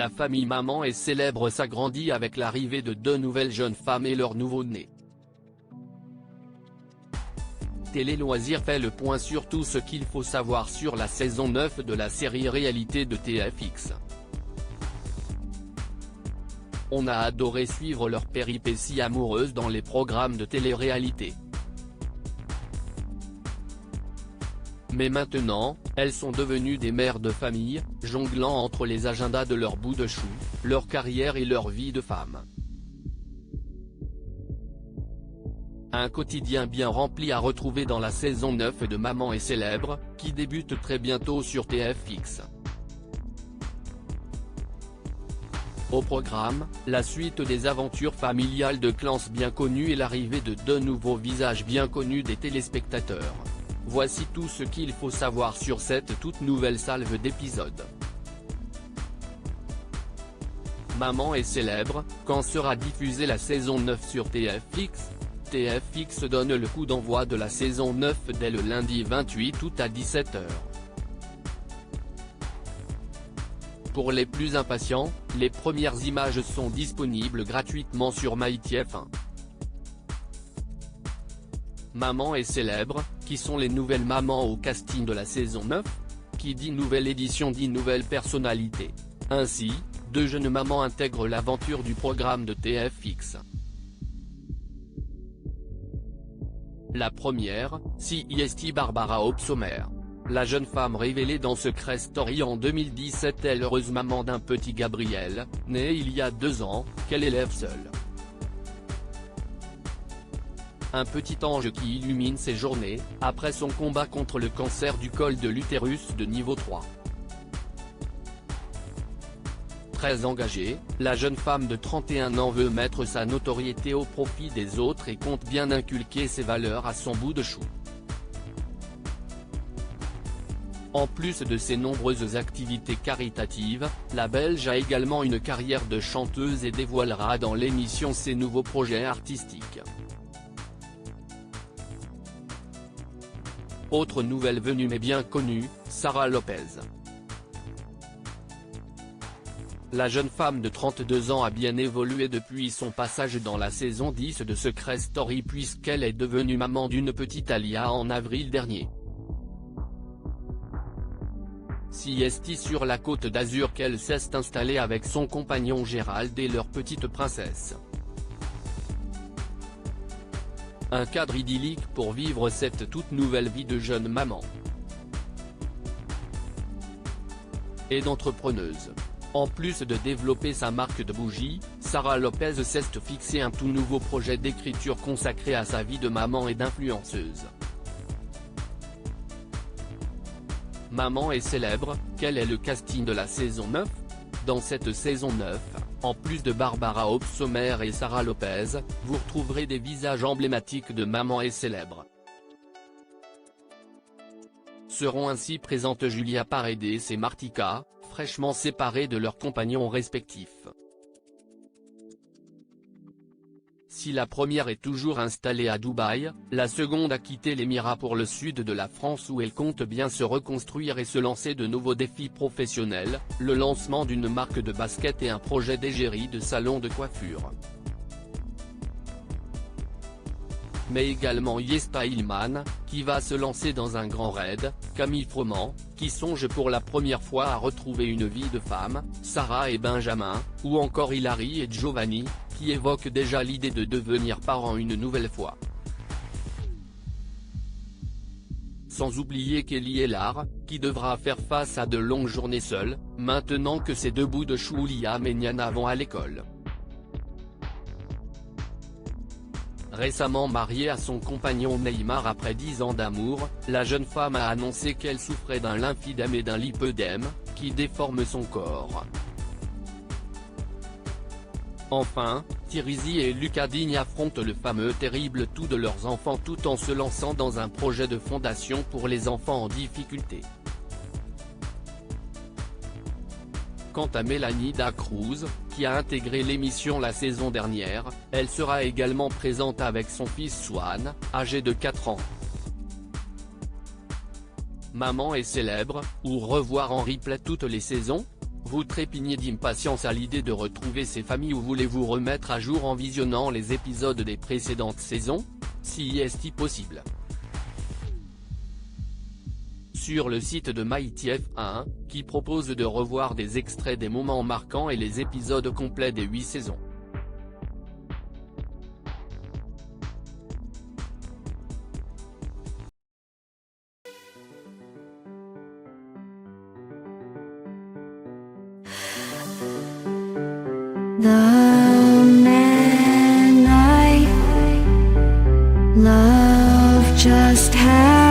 la famille Maman est célèbre s'agrandit avec l'arrivée de deux nouvelles jeunes femmes et leur nouveau-né. Télé Loisirs fait le point sur tout ce qu'il faut savoir sur la saison 9 de la série réalité de TFX. On a adoré suivre leurs péripéties amoureuses dans les programmes de télé-réalité. Mais maintenant, elles sont devenues des mères de famille, jonglant entre les agendas de leur bout de chou, leur carrière et leur vie de femme. Un quotidien bien rempli à retrouver dans la saison 9 de Maman est célèbre, qui débute très bientôt sur TFX. Au programme, la suite des aventures familiales de clans bien connues et l'arrivée de deux nouveaux visages bien connus des téléspectateurs. Voici tout ce qu'il faut savoir sur cette toute nouvelle salve d'épisodes. Maman est célèbre, quand sera diffusée la saison 9 sur TFX ? TFX donne le coup d'envoi de la saison 9 dès le lundi 28 août à 17 h. Pour les plus impatients, les premières images sont disponibles gratuitement sur MyTF1. Maman est célèbre, qui sont les nouvelles mamans au casting de la saison 9 ? Qui dit nouvelle édition dit nouvelle personnalité. Ainsi, deux jeunes mamans intègrent l'aventure du programme de TFX. La première, CIST Barbara Hope-Sommer. La jeune femme révélée dans Secret Story en 2017 est l'heureuse maman d'un petit Gabriel, né il y a 2 ans, qu'elle élève seule. Un petit ange qui illumine ses journées, après son combat contre le cancer du col de l'utérus de niveau 3. Très engagée, la jeune femme de 31 ans veut mettre sa notoriété au profit des autres et compte bien inculquer ses valeurs à son bout de chou. En plus de ses nombreuses activités caritatives, la Belge a également une carrière de chanteuse et dévoilera dans l'émission ses nouveaux projets artistiques. Autre nouvelle venue mais bien connue, Sarah Lopez. La jeune femme de 32 ans a bien évolué depuis son passage dans la saison 10 de Secret Story puisqu'elle est devenue maman d'une petite Alia en avril dernier. CIST sur la côte d'Azur qu'elle s'est installée avec son compagnon Gérald et leur petite princesse. Un cadre idyllique pour vivre cette toute nouvelle vie de jeune maman. Et d'entrepreneuse. En plus de développer sa marque de bougies, Sarah Lopez s'est fixé un tout nouveau projet d'écriture consacré à sa vie de maman et d'influenceuse. Maman est célèbre, quel est le casting de la saison 9 ? Dans cette saison 9, en plus de Barbara Hope-Sommer et Sarah Lopez, vous retrouverez des visages emblématiques de Maman est célèbre. Seront ainsi présentes Julia Paredes et Martika, fraîchement séparées de leurs compagnons respectifs. Si la première est toujours installée à Dubaï, la seconde a quitté l'Émirat pour le sud de la France où elle compte bien se reconstruire et se lancer de nouveaux défis professionnels, le lancement d'une marque de basket et un projet d'égérie de salon de coiffure. Mais également Yespa Hillman, qui va se lancer dans un grand raid, Camille Froment, qui songe pour la première fois à retrouver une vie de femme, Sarah et Benjamin, ou encore Hilary et Giovanni, qui évoquent déjà l'idée de devenir parents une nouvelle fois. Sans oublier Kelly Ellard, qui devra faire face à de longues journées seule, maintenant que ses deux bouts de chou Liam et Niana vont à l'école. Récemment mariée à son compagnon Neymar après 10 ans d'amour, la jeune femme a annoncé qu'elle souffrait d'un lymphidème et d'un lipœdème, qui déforme son corps. Enfin, Thierry et Lucas Digne affrontent le fameux terrible tout de leurs enfants tout en se lançant dans un projet de fondation pour les enfants en difficulté. Quant à Mélanie Da Cruz, qui a intégré l'émission la saison dernière, elle sera également présente avec son fils Swan, âgé de 4 ans. Maman est célèbre, ou revoir en replay toutes les saisons ? Vous trépignez d'impatience à l'idée de retrouver ces familles ou voulez-vous remettre à jour en visionnant les épisodes des précédentes saisons? Si est-il possible. Sur le site de MyTF1, qui propose de revoir des extraits des moments marquants et les épisodes complets des 8 saisons. The man I love just had